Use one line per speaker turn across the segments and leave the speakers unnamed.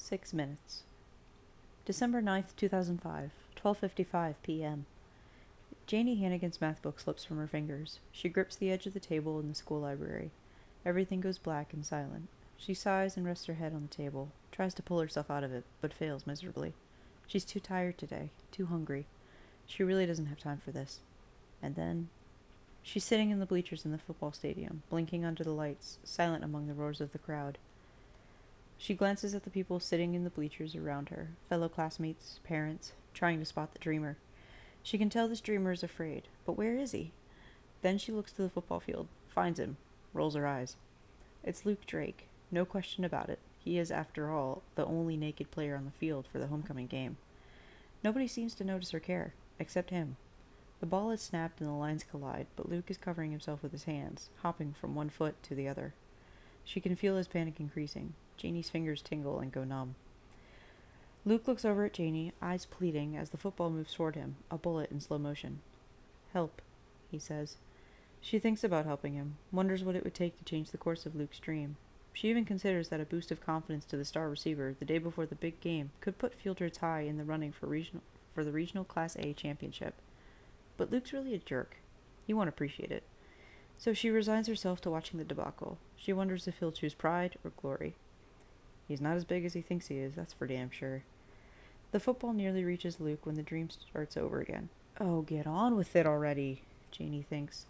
6 minutes. December 9th, 2005, 12:55 p.m. Janie Hannigan's math book slips from her fingers. She grips the edge of the table in the school library. Everything goes black and silent. She sighs and rests her head on the table, tries to pull herself out of it, but fails miserably. She's too tired today, too hungry. She really doesn't have time for this. And then she's sitting in the bleachers in the football stadium, blinking under the lights, silent among the roars of the crowd. She glances at the people sitting in the bleachers around her, fellow classmates, parents, trying to spot the dreamer. She can tell this dreamer is afraid, but where is he? Then she looks to the football field, finds him, rolls her eyes. It's Luke Drake, no question about it. He is, after all, the only naked player on the field for the homecoming game. Nobody seems to notice or care, except him. The ball is snapped and the lines collide, but Luke is covering himself with his hands, hopping from one foot to the other. She can feel his panic increasing. Janie's fingers tingle and go numb. Luke looks over at Janie, eyes pleading, as the football moves toward him, a bullet in slow motion. "Help," he says. She thinks about helping him, wonders what it would take to change the course of Luke's dream. She even considers that a boost of confidence to the star receiver the day before the big game could put Fieldred's High in the running for the regional Class A championship. But Luke's really a jerk. He won't appreciate it. So she resigns herself to watching the debacle. She wonders if he'll choose pride or glory. He's not as big as he thinks he is, that's for damn sure. The football nearly reaches Luke when the dream starts over again. Oh, get on with it already, Janie thinks.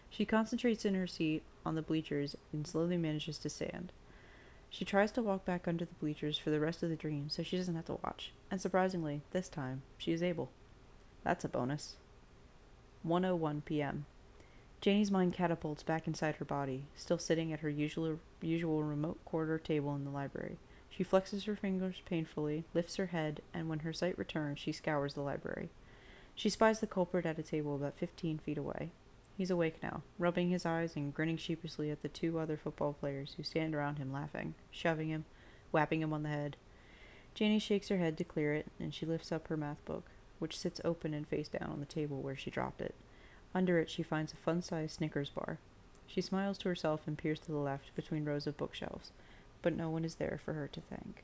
She concentrates in her seat on the bleachers and slowly manages to stand. She tries to walk back under the bleachers for the rest of the dream so she doesn't have to watch, and surprisingly, this time, she is able. That's a bonus. 1:01 p.m. Janie's mind catapults back inside her body, still sitting at her usual remote corner table in the library. She flexes her fingers painfully, lifts her head, and when her sight returns, she scours the library. She spies the culprit at a table about 15 feet away. He's awake now, rubbing his eyes and grinning sheepishly at the two other football players who stand around him laughing, shoving him, whapping him on the head. Janie shakes her head to clear it, and she lifts up her math book, which sits open and face down on the table where she dropped it. Under it she finds a fun-sized Snickers bar. She smiles to herself and peers to the left between rows of bookshelves, but no one is there for her to thank.